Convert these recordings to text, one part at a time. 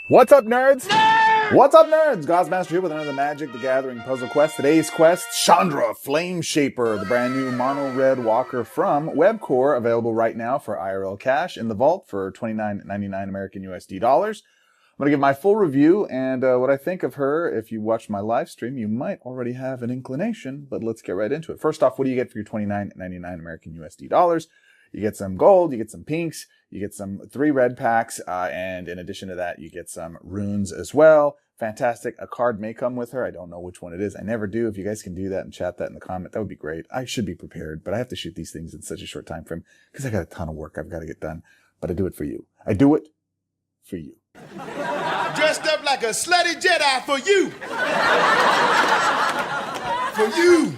What's up, nerds? What's up, nerds? Goz Master here with another Magic the Gathering puzzle quest. Today's quest, Chandra, Flameshaper, the brand new mono red walker from WEBCORE, available right now for IRL cash in the vault for $29.99 American USD dollars. I'm going to give my full review and what I think of her. If you watched my live stream, you might already have an inclination, but let's get right into it. First off, what do you get for your $29.99 American USD dollars? You get some gold, you get some pinks, you get some 3 red packs, and in addition to that, you get some runes as well. Fantastic. A card may come with her. I don't know which one it is. I never do. If you guys can do that and chat that in the comment, that would be great. I should be prepared, but I have to shoot these things in such a short time frame because I got a ton of work I've got to get done. But I do it for you. I do it for you. Dressed up like a slutty Jedi for you. For you.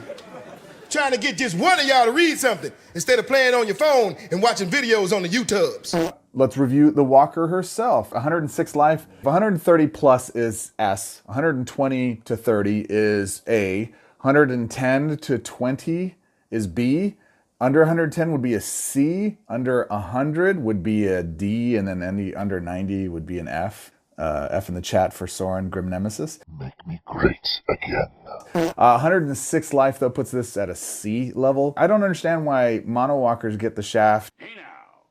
Trying to get just one of y'all to read something instead of playing on your phone and watching videos on the YouTubes. Let's review the walker herself. 106 life. 130 plus is S. 120 to 30 is A. 110 to 20 is B. Under 110 would be a C. Under 100 would be a D. And then any under 90 would be an F. F in the chat for Soren Grim Nemesis. Make me great again. 106 life, though, puts this at a C level. I don't understand why mono walkers get the shaft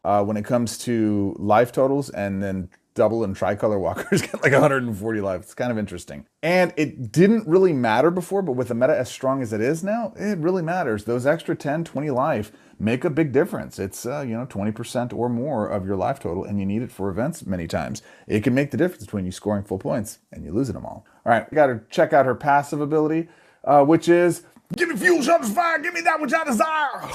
when it comes to life totals, and then double and tricolor walkers get like 140 life. It's kind of interesting. And it didn't really matter before, but with the meta as strong as it is now, it really matters. Those extra 10, 20 life make a big difference. It's 20% or more of your life total, and you need it for events many times. It can make the difference between you scoring full points and you losing them all. All right, we got to check out her passive ability, which is, give me fuel, shots of fire, give me that which I desire.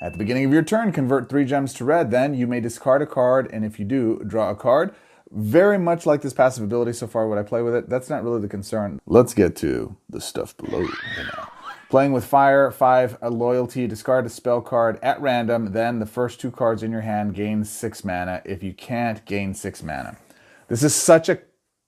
At the beginning of your turn, convert 3 gems to red. Then you may discard a card, and if you do, draw a card. Very much like this passive ability so far, what I play with it, that's not really the concern. Let's get to the stuff below. Playing with fire, 5, a loyalty, discard a spell card at random. Then the first 2 cards in your hand gain 6 mana. If you can't, gain 6 mana. This is such a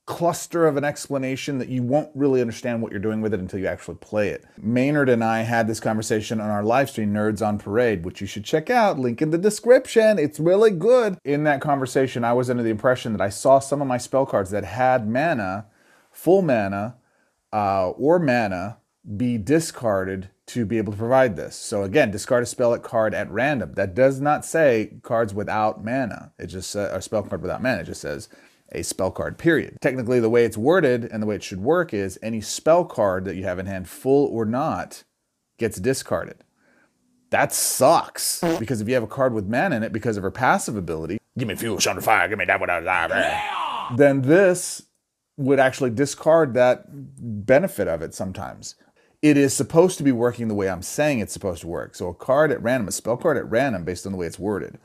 cluster of an explanation that you won't really understand what you're doing with it until you actually play it. Maynard and I had this conversation on our live stream, Nerds on Parade, which you should check out. Link in the description. It's really good. In that conversation, I was under the impression that I saw some of my spell cards that had mana, full mana, or mana be discarded to be able to provide this. So again, discard a spell card at random. That does not say cards without mana. It just a spell card without mana. It just says a spell card, period. Technically, the way it's worded and the way it should work is any spell card that you have in hand, full or not, gets discarded. That sucks, because if you have a card with mana in it because of her passive ability, give me fuel, Chandra fire, give me that, then this would actually discard that benefit of it sometimes. It is supposed to be working the way I'm saying it's supposed to work. So a card at random, a spell card at random based on the way it's worded.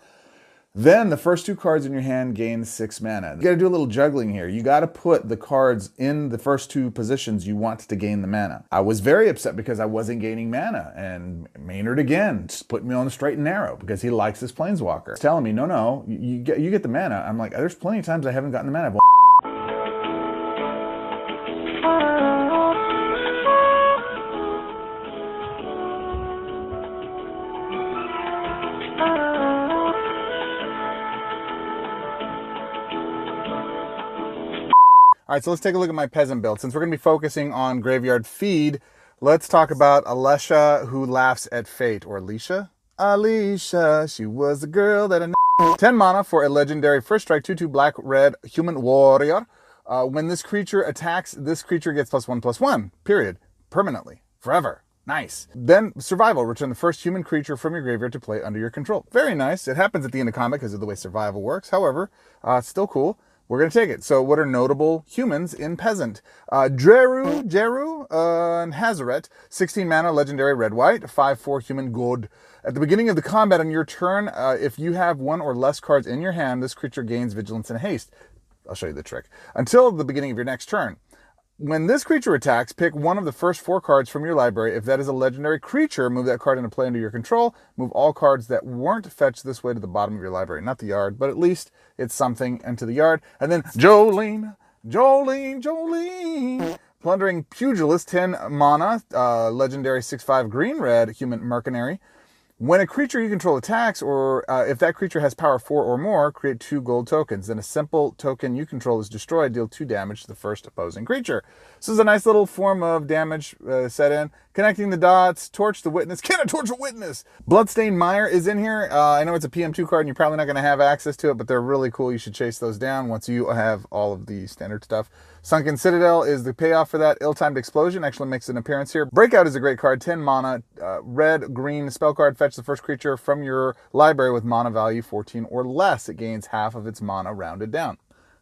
Then the first 2 cards in your hand gain 6 mana. You got to do a little juggling here. You got to put the cards in the first 2 positions you want to gain the mana. I was very upset because I wasn't gaining mana, and Maynard again just put me on the straight and narrow because he likes this Planeswalker. He's telling me, no, you get the mana. I'm like, there's plenty of times I haven't gotten the mana. All right, so let's take a look at my peasant build. Since we're going to be focusing on graveyard feed, let's talk about Alesha, who laughs at fate, or Alicia. Alicia, she was the girl that I 10 mana for a legendary first strike 2/2 black-red human warrior. When this creature attacks, this creature gets +1/+1, period, permanently, forever. Nice. Then survival, return the first human creature from your graveyard to play under your control. Very nice. It happens at the end of combat because of the way survival works. However, still cool. We're going to take it. So what are notable humans in Peasant? Jeru, and Hazaret, 16 mana, legendary red-white, 5/4 human god. At the beginning of the combat on your turn, if you have 1 or less cards in your hand, this creature gains vigilance and haste. I'll show you the trick. Until the beginning of your next turn. When this creature attacks, pick one of the first 4 cards from your library. If that is a legendary creature, move that card into play under your control. Move all cards that weren't fetched this way to the bottom of your library. Not the yard, but at least it's something into the yard. And then Jolene. Plundering Pugilist, 10 mana, legendary 6/5 green-red human mercenary. When a creature you control attacks, or if that creature has power 4 or more, create 2 gold tokens. Then a simple token you control is destroyed. Deal 2 damage to the first opposing creature. This is a nice little form of damage set in. Connecting the dots. Torch the witness. Can I torch a witness? Bloodstained Mire is in here. I know it's a PM2 card and you're probably not going to have access to it, but they're really cool. You should chase those down once you have all of the standard stuff. Sunken Citadel is the payoff for that. Ill-Timed Explosion actually makes an appearance here. Breakout is a great card. 10 mana. Red, green spell card. Fetch the first creature from your library with mana value 14 or less. It gains half of its mana rounded down.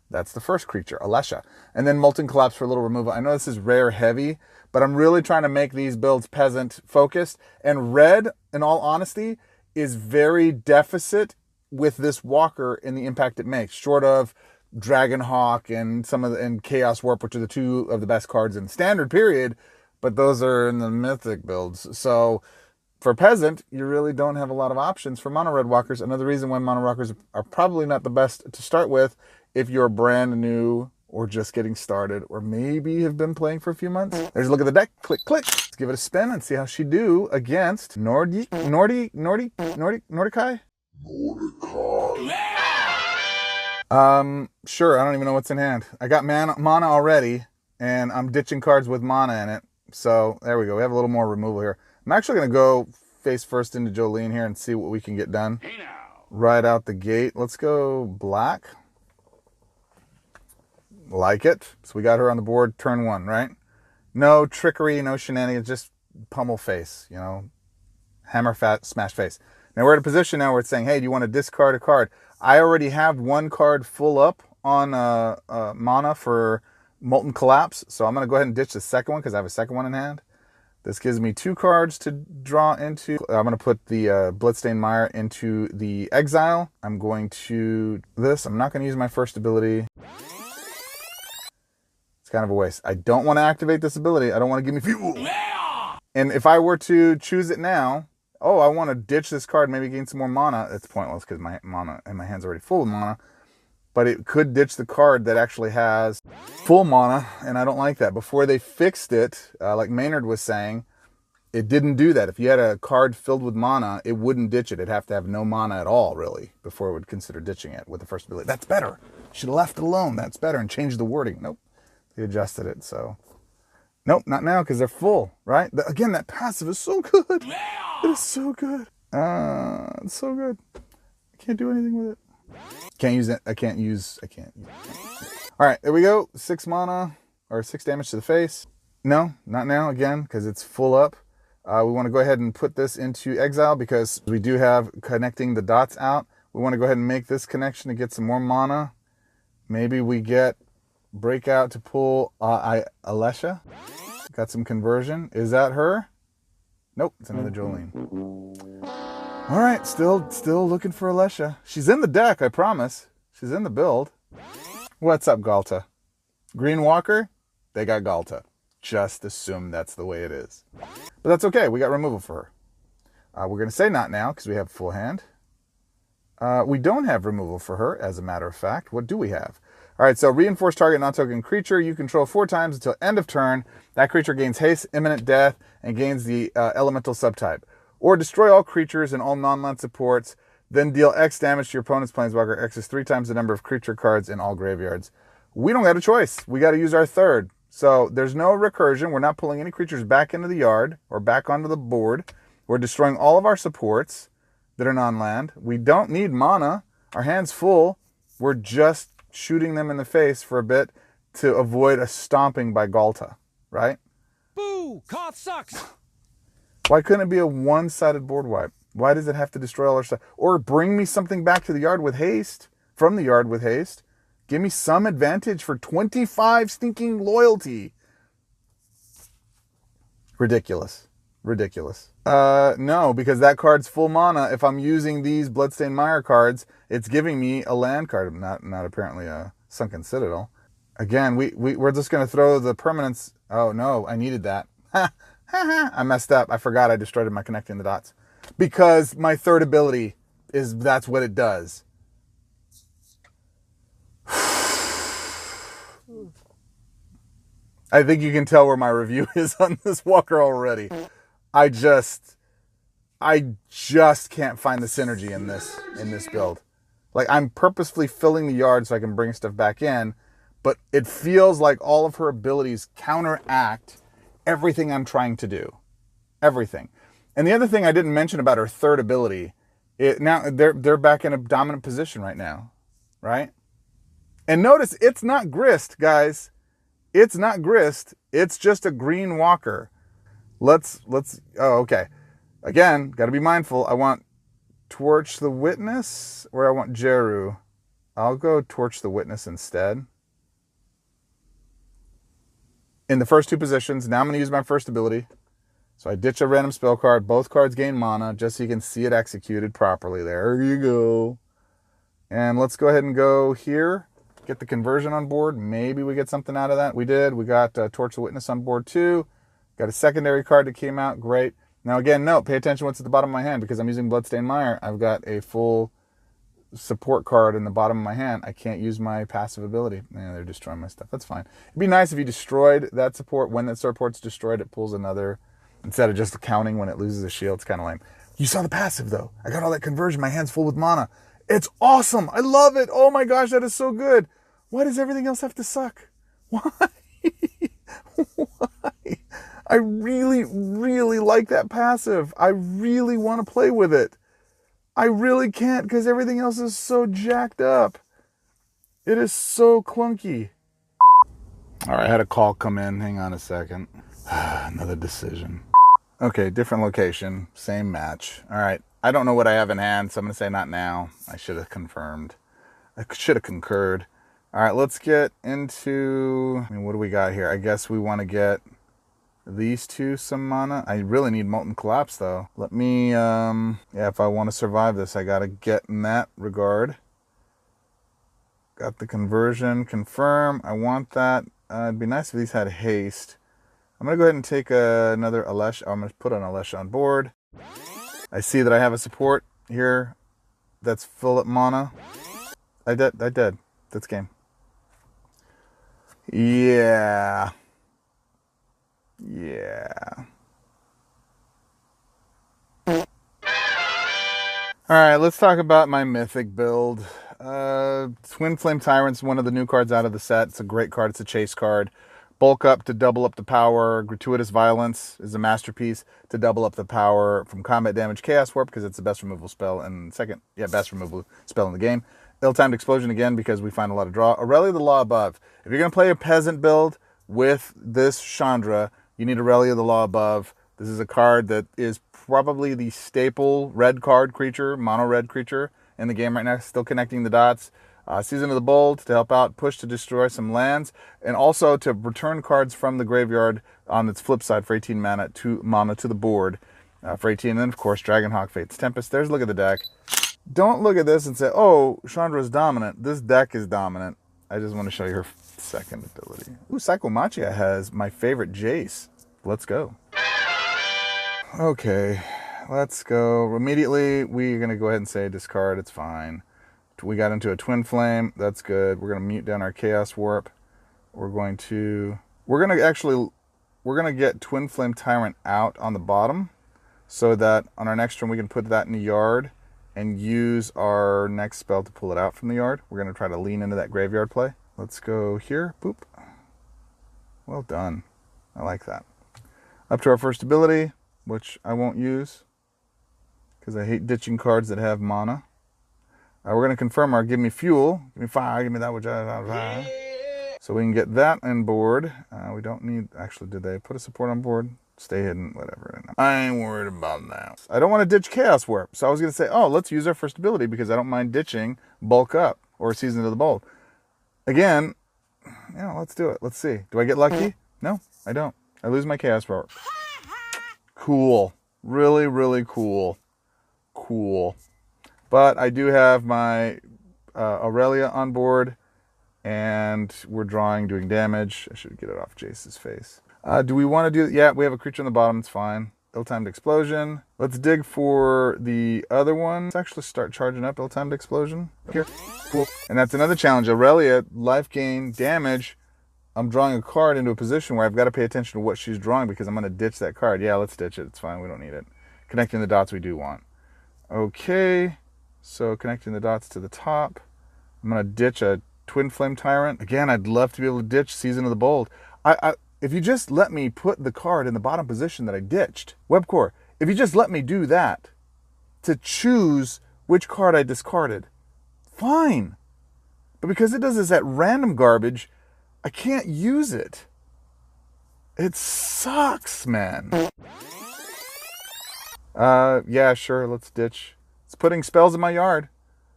That's the first creature, Alesha. And then Molten Collapse for a little removal. I know this is rare heavy, but I'm really trying to make these builds peasant focused. And red, in all honesty, is very deficit with this walker in the impact it makes, short of Dragonhawk and and Chaos Warp, which are the 2 of the best cards in standard period, but those are in the mythic builds. So for Peasant, you really don't have a lot of options for mono red walkers. Another reason why mono walkers are probably not the best to start with if you're brand new or just getting started, or maybe have been playing for a few months. There's a look at the deck. Click, click. Let's give it a spin and see how she do against Nordikai? Sure, I don't even know what's in hand. I got mana already, and I'm ditching cards with mana in it. So there we go. We have a little more removal here. I'm actually going to go face first into Jolene here and see what we can get done. Hey now. Right out the gate. Let's go black. Like it. So we got her on the board turn 1, right? No trickery, no shenanigans, just pummel face, you know, hammer fat, smash face. Now we're at a position now where it's saying, hey, do you want to discard a card? I already have 1 card full up on mana for Molten Collapse, so I'm going to go ahead and ditch the second one because I have a second one in hand. This gives me 2 cards to draw into. I'm going to put the Bloodstained Mire into the exile. I'm going to I'm not going to use my first ability. It's kind of a waste. I don't want to activate this ability. I don't want to give me fuel. Yeah! And if I were to choose it now, oh, I want to ditch this card, maybe gain some more mana. It's pointless because my mana and my hand's already full of mana. But it could ditch the card that actually has full mana, and I don't like that. Before they fixed it, like Maynard was saying, it didn't do that. If you had a card filled with mana, it wouldn't ditch it. It'd have to have no mana at all, really, before it would consider ditching it with the first ability. That's better. Should have left it alone. That's better, and changed the wording. Nope. They adjusted it, so... Nope, not now, because they're full, right? Again, that passive is so good. Yeah! It is so good. It's so good. I can't do anything with it. Can't use it. I can't use it. All right, there we go. 6 mana, or 6 damage to the face. No, not now, again, because it's full up. We want to go ahead and put this into exile because we do have connecting the dots out. We want to go ahead and make this connection to get some more mana. Maybe we get Breakout to pull Alesha. Got some conversion. Is that her? Nope, it's another Jolene. All right, still looking for Alesha. She's in the deck, I promise. She's in the build. What's up, Galta? Green Walker? They got Galta. Just assume that's the way it is. But that's okay, we got removal for her. We're going to say not now because we have full hand. We don't have removal for her, as a matter of fact. What do we have? All right, so reinforce target non-token creature you control 4 times until end of turn. That creature gains haste, imminent death, and gains the elemental subtype. Or destroy all creatures and all non-land supports, then deal X damage to your opponent's Planeswalker. X is 3 times the number of creature cards in all graveyards. We don't got a choice. We got to use our third. So there's no recursion. We're not pulling any creatures back into the yard or back onto the board. We're destroying all of our supports that are non-land. We don't need mana. Our hand's full. We're just shooting them in the face for a bit to avoid a stomping by Galta, right? Boo! Koth sucks! Why couldn't it be a one-sided board wipe? Why does it have to destroy all our stuff? Or bring me something back to the yard with haste, from the yard with haste. Give me some advantage for 25 stinking loyalty. Ridiculous. Ridiculous. No, because that card's full mana. If I'm using these Bloodstained Mire cards, it's giving me a land card, not apparently a Sunken Citadel. Again, we're just going to throw the permanents. Oh, no, I needed that. I messed up. I forgot I destroyed my connecting the dots. Because my third ability that's what it does. I think you can tell where my review is on this walker already. I just can't find the synergy in this build. Like, I'm purposefully filling the yard so I can bring stuff back in, but it feels like all of her abilities counteract everything I'm trying to do. Everything. And the other thing I didn't mention about her third ability, now they're back in a dominant position right now, right? And notice it's not grist, guys. It's not grist. It's just a green walker. Oh, okay. Again, got to be mindful. I want Torch the Witness, or I want Jeru. I'll go Torch the Witness instead. In the first two positions, now I'm going to use my first ability. So I ditch a random spell card. Both cards gain mana, just so you can see it executed properly. There you go. And let's go ahead and go here. Get the conversion on board. Maybe we get something out of that. We did. We got Torch the Witness on board too. Got a secondary card that came out. Great. Now again, no, pay attention what's at the bottom of my hand, because I'm using Bloodstained Mire. I've got a full support card in the bottom of my hand. I can't use my passive ability. Yeah, they're destroying my stuff. That's fine. It'd be nice if you destroyed that support. When that support's destroyed, it pulls another, instead of just counting when it loses a shield. It's kind of lame. You saw the passive though. I got all that conversion. My hand's full with mana. It's awesome. I love it. Oh my gosh, that is so good. Why does everything else have to suck? Why? Why? I really, really like that passive. I really want to play with it. I really can't, because everything else is so jacked up. It is so clunky. All right, I had a call come in. Hang on a second. Another decision. Okay, different location, same match. All right, I don't know what I have in hand, so I'm going to say not now. I should have confirmed. I should have concurred. All right, let's get into, what do we got here? I guess we want to get these two some mana. I really need Molten Collapse though. Let me, yeah, if I want to survive this, I got to get in that regard. Got the conversion, confirm. I want that. It'd be nice if these had haste. I'm going to go ahead and take another Alesh. I'm going to put an Alesh on board. I see that I have a support here that's full at mana. I did. That's game. Yeah. Alright, let's talk about my Mythic build. Twin Flame Tyrant's one of the new cards out of the set. It's a great card. It's a chase card. Bulk up to double up the power. Gratuitous Violence is a masterpiece to double up the power from combat damage. Chaos Warp, because it's the best removal spell and best removal spell in the game. Ill-Timed Explosion again, because we find a lot of draw. Aurelia the Law Above. If you're going to play a Peasant build with this Chandra, you need Aurelia the Law Above. This is a card that is probably the staple red card creature, mono red creature in the game right now. Still connecting the dots. Season of the Bold to help out, push to destroy some lands, and also to return cards from the graveyard on its flip side for 18 mana to the board for 18. And then, of course, Dragonhawk, Fate's Tempest. There's a look at the deck. Don't look at this and say, oh, Chandra's dominant. This deck is dominant. I just want to show you her second ability. Ooh, Psychomachia has my favorite Jace. Let's go. Okay, let's go. Immediately, we're going to go ahead and say discard. It's fine. We got into a Twin Flame. That's good. We're going to mute down our Chaos Warp. We're going to get Twin Flame Tyrant out on the bottom so that on our next turn we can put that in the yard and use our next spell to pull it out from the yard. We're going to try to lean into that graveyard play. Let's go here. Boop. Well done. I like that. Up to our first ability, which I won't use because I hate ditching cards that have mana. We're going to confirm our give me fuel. Give me fire. Give me that which I... So we can get that on board. We don't need... Actually, did they put a support on board? Stay hidden, whatever. I ain't worried about that. I don't want to ditch Chaos Warp. So I was going to say, oh, let's use our first ability because I don't mind ditching Bulk Up or Season of the Bold. Again, yeah, let's do it. Let's see. Do I get lucky? No, I don't. I lose my Chaos Warp. Cool. Really, really cool. Cool. But I do have my Aurelia on board, And we're drawing, doing damage. I should get it off Jace's face. Do we want to do... Yeah, we have a creature on the bottom. It's fine. Ill-timed explosion. Let's dig for the other one. Let's actually start charging up ill-timed explosion. Here. Cool. And that's another challenge. Aurelia, life gain, damage. I'm drawing a card into a position where I've got to pay attention to what she's drawing because I'm going to ditch that card. Yeah, let's ditch it. It's fine. We don't need it. Connecting the dots we do want. Okay. So connecting the dots to the top. I'm going to ditch a Twin Flame Tyrant. Again, I'd love to be able to ditch Season of the Bold. If you just let me put the card in the bottom position that I ditched, WEBCORE, if you just let me do that to choose which card I discarded, fine. But because it does this at random garbage, I can't use it. It sucks, man. Yeah, sure, let's ditch. It's putting spells in my yard.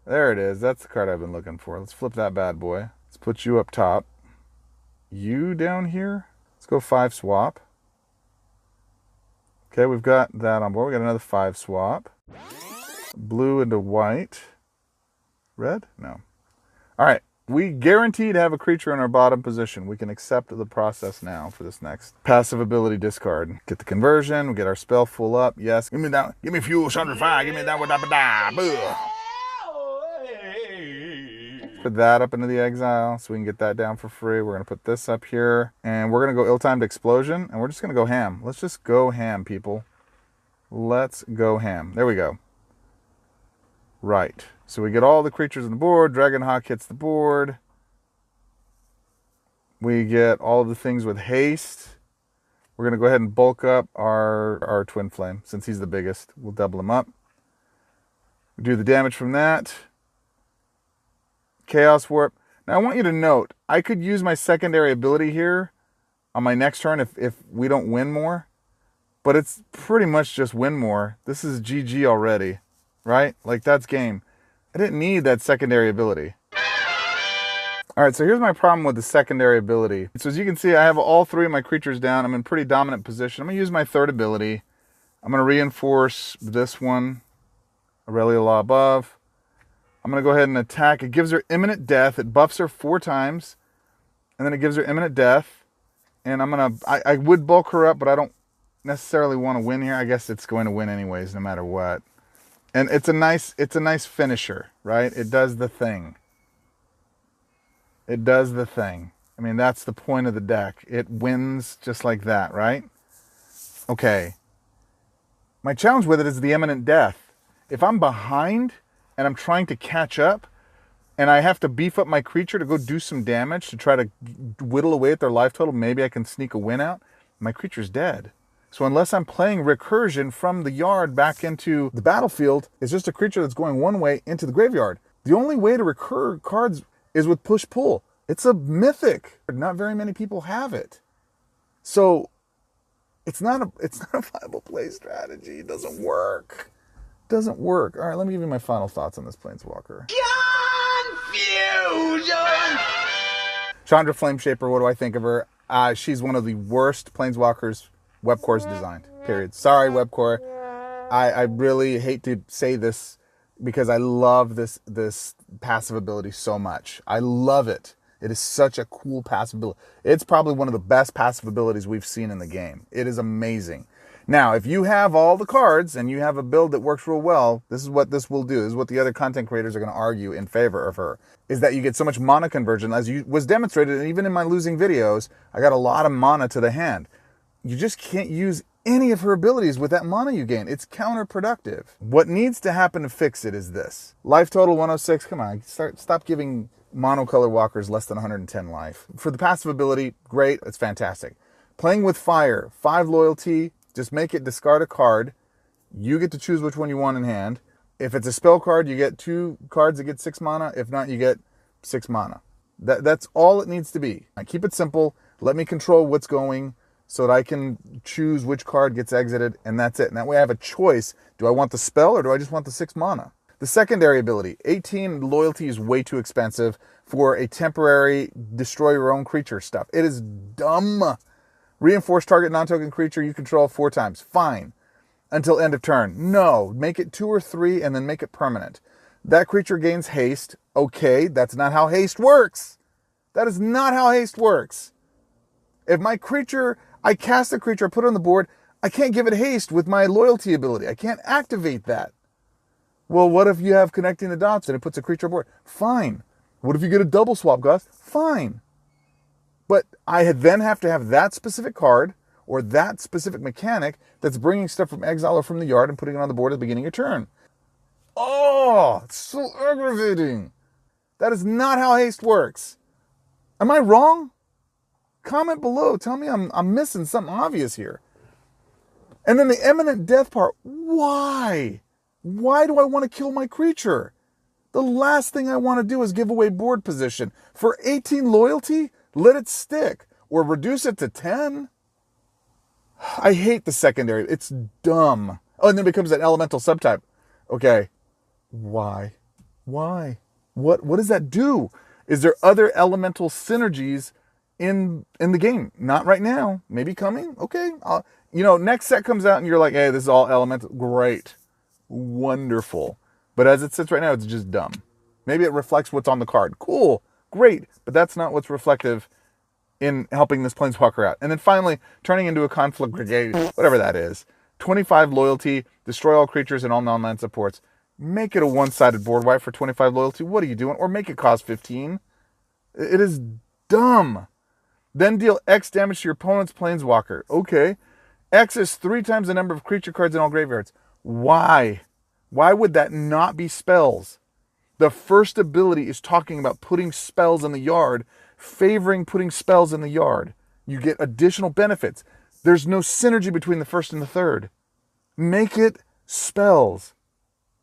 There it is. That's the card I've been looking for. Let's flip that bad boy. Let's put you up top. You down here. Let's go 5 swap. Okay, we've got that on board. We got another 5 swap. Blue into white. Red? No. All right. We guarantee to have a creature in our bottom position. We can accept the process now for this next passive ability discard. Get the conversion. We get our spell full up. Yes. Give me that. Give me fuel, Chandra fire. Give me that. Put that up into the exile so we can get that down for free. We're going to put this up here. And we're going to go ill-timed explosion. And we're just going to go ham. Let's just go ham, people. Let's go ham. There we go. Right. So we get all the creatures on the board. Dragonhawk hits the board. We get all of the things with haste. We're going to go ahead and bulk up our Twin Flame. Since he's the biggest, we'll double him up. We do the damage from that. Chaos Warp. Now I want you to note, I could use my secondary ability here on my next turn if we don't win more. But it's pretty much just win more. This is GG already, right? Like, that's game. I didn't need that secondary ability. All right, so here's my problem with the secondary ability. So as you can see, I have all 3 of my creatures down. I'm in pretty dominant position. I'm going to use my 3rd ability. I'm going to reinforce this one, Aurelia Law above. I'm going to go ahead and attack. It gives her imminent death. It buffs her 4 times. And then it gives her imminent death. And I'm going to... I would bulk her up, but I don't necessarily want to win here. I guess it's going to win anyways, no matter what. And it's a nice finisher, right? It does the thing. It does the thing. I mean, that's the point of the deck. It wins just like that, right? Okay. My challenge with it is the imminent death. If I'm behind and I'm trying to catch up and I have to beef up my creature to go do some damage to try to whittle away at their life total, maybe I can sneak a win out, my creature's dead. So unless I'm playing recursion from the yard back into the battlefield, it's just a creature that's going one way into the graveyard. The only way to recur cards is with push-pull. It's a mythic. Not very many people have it. So it's not a viable play strategy. It doesn't work. It doesn't work. All right, let me give you my final thoughts on this Planeswalker. Confusion! Chandra Flameshaper, what do I think of her? She's one of the worst Planeswalkers WEBCORE's designed, period. Sorry, WEBCORE. I really hate to say this because I love this passive ability so much. I love it. It is such a cool passive ability. It's probably one of the best passive abilities we've seen in the game. It is amazing. Now, if you have all the cards and you have a build that works real well, this is what this will do. This is what the other content creators are going to argue in favor of her, is that you get so much mana conversion. As was demonstrated, and even in my losing videos, I got a lot of mana to the hand. You just can't use any of her abilities with that mana you gain. It's counterproductive. What needs to happen to fix it is this. Life total 106. Come on, stop giving monocolor walkers less than 110 life. For the passive ability, great. It's fantastic. Playing with fire, 5 loyalty. Just make it discard a card. You get to choose which one you want in hand. If it's a spell card, you get 2 cards that get 6 mana. If not, you get 6 mana. That's all it needs to be. I keep it simple. Let me control what's going so that I can choose which card gets exited, and that's it. And that way I have a choice. Do I want the spell or do I just want the 6 mana? The secondary ability, 18 loyalty is way too expensive for a temporary destroy your own creature stuff. It is dumb. Reinforce target non-token creature you control 4 times. Fine. Until end of turn. No. Make it 2 or 3 and then make it permanent. That creature gains haste. Okay, that's not how haste works. That is not how haste works. If my creature, I cast a creature, I put it on the board, I can't give it haste with my loyalty ability. I can't activate that. Well, what if you have connecting the dots and it puts a creature aboard? Fine. What if you get a double swap, Goth? Fine. But I then have to have that specific card or that specific mechanic that's bringing stuff from exile or from the yard and putting it on the board at the beginning of your turn. Oh, it's so aggravating. That is not how haste works. Am I wrong? Comment below. Tell me I'm missing something obvious here. And then the imminent death part. Why? Why do I want to kill my creature? The last thing I want to do is give away board position. For 18 loyalty, let it stick. Or reduce it to 10. I hate the secondary. It's dumb. Oh, and then it becomes an elemental subtype. Okay. Why? Why? What does that do? Is there other elemental synergies in the game? Not right now. Maybe coming. Okay. Next set comes out and you're like, hey, this is all elemental. Great. Wonderful. But as it sits right now, it's just dumb. Maybe it reflects what's on the card. Cool. Great. But that's not what's reflective in helping this Planeswalker out. And then finally, turning into a conflict brigade, whatever that is. 25 loyalty, destroy all creatures and all non-land supports. Make it a one-sided board wipe for 25 loyalty. What are you doing? Or make it cost 15. It is dumb. Then deal X damage to your opponent's Planeswalker. Okay. X is 3 times the number of creature cards in all graveyards. Why? Why would that not be spells? The first ability is talking about putting spells in the yard, favoring putting spells in the yard. You get additional benefits. There's no synergy between the first and the third. Make it spells.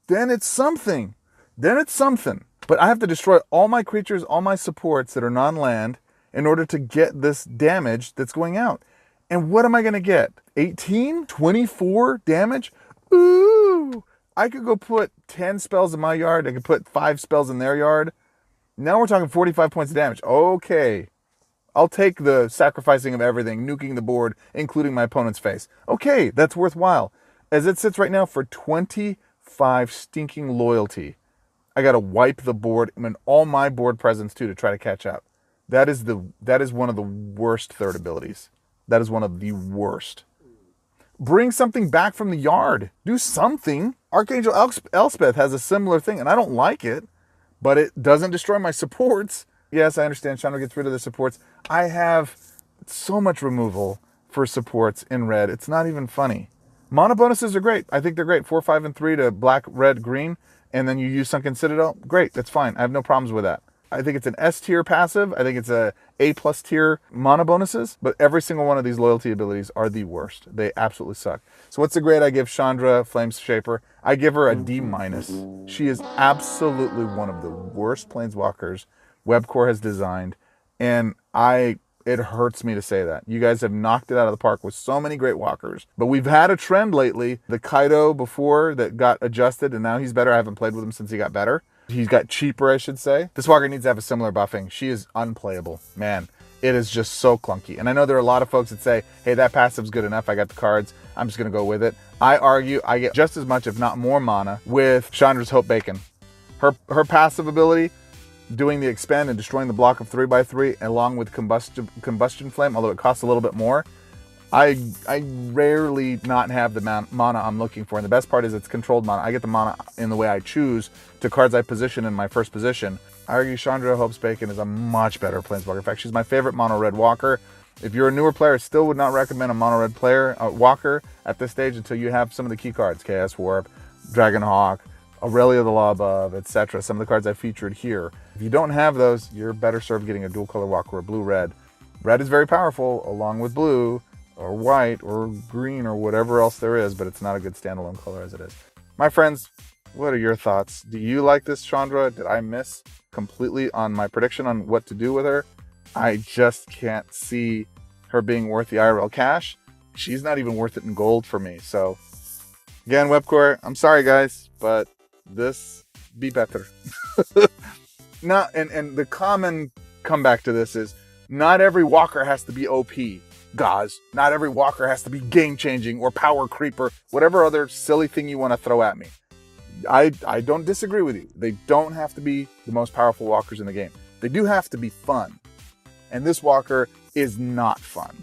Then it's something. But I have to destroy all my creatures, all my supports that are non-land in order to get this damage that's going out. And what am I going to get? 18? 24 damage? Ooh! I could go put 10 spells in my yard. I could put 5 spells in their yard. Now we're talking 45 points of damage. Okay. I'll take the sacrificing of everything, nuking the board, including my opponent's face. Okay, that's worthwhile. As it sits right now, for 25 stinking loyalty, I got to wipe the board and all my board presence too to try to catch up. That is one of the worst third abilities. That is one of the worst. Bring something back from the yard. Do something. Archangel Elspeth has a similar thing, and I don't like it, but it doesn't destroy my supports. Yes, I understand Chandra gets rid of the supports. I have so much removal for supports in red. It's not even funny. Mana bonuses are great. I think they're great. 4, 5, and 3 to black, red, green, and then you use Sunken Citadel. Great, that's fine. I have no problems with that. I think it's an S tier passive. I think it's a A+ tier mana bonuses, but every single one of these loyalty abilities are the worst. They absolutely suck. So what's the grade I give Chandra, Flameshaper? I give her a D-. She is absolutely one of the worst Planeswalkers WEBCORE has designed, and it hurts me to say that. You guys have knocked it out of the park with so many great walkers, but we've had a trend lately. The Kaido before that got adjusted, and now he's better. I haven't played with him since he got better. He's got cheaper, I should say. This walker needs to have a similar buffing. She is unplayable. Man, it is just so clunky. And I know there are a lot of folks that say, hey, that passive's good enough. I got the cards. I'm just going to go with it. I argue I get just as much, if not more, mana with Chandra's Hope Bacon. Her passive ability, doing the expend and destroying the block of 3x3 along with combustion flame, although it costs a little bit more. I rarely not have the mana I'm looking for. And the best part is it's controlled mana. I get the mana in the way I choose to cards I position in my first position. I argue Chandra Hope's Bacon is a much better Planeswalker. In fact, she's my favorite mono red walker. If you're a newer player, still would not recommend a mono red player walker at this stage until you have some of the key cards. Chaos Warp, Dragonhawk, Aurelia the Law Above, etc. Some of the cards I featured here. If you don't have those, you're better served getting a dual color walker or blue-red. Red is very powerful along with blue, or white, or green, or whatever else there is, but it's not a good standalone color as it is. My friends, what are your thoughts? Do you like this Chandra? Did I miss completely on my prediction on what to do with her? I just can't see her being worth the IRL cash. She's not even worth it in gold for me. So, again, WEBCORE, I'm sorry guys, but this be better. And the common comeback to this is, not every walker has to be OP. Goz. Not every walker has to be game-changing or power creeper, whatever other silly thing you want to throw at me. I don't disagree with you. They don't have to be the most powerful walkers in the game. They do have to be fun. And this walker is not fun.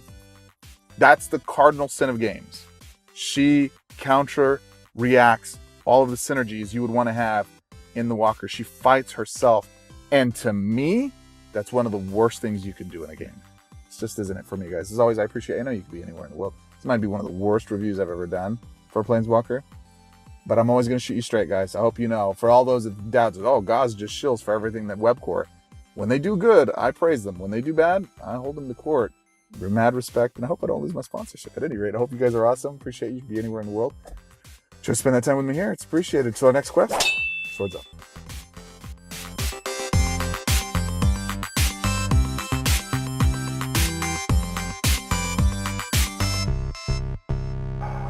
That's the cardinal sin of games. She counter reacts all of the synergies you would want to have in the walker. She fights herself. And to me, that's one of the worst things you can do in a game. It's just isn't it for me, guys. As always, I appreciate it. I know you could be anywhere in the world. This might be one of the worst reviews I've ever done for Planeswalker. But I'm always going to shoot you straight, guys. I hope you know. For all those that doubt, oh, Goz just shills for everything that WEBCORE. When they do good, I praise them. When they do bad, I hold them to court. Mad respect, and I hope I don't lose my sponsorship. At any rate, I hope you guys are awesome. Appreciate you can be anywhere in the world. Just spend that time with me here. It's appreciated. Till our next quest, swords up.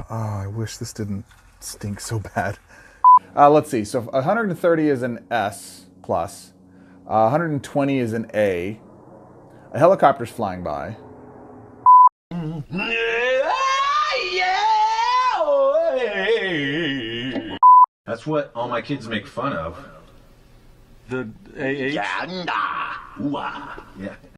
Oh, I wish this didn't stink so bad. Let's see. So 130 is an S plus. 120 is an A. A helicopter's flying by. That's what all my kids make fun of. The AH? Yeah.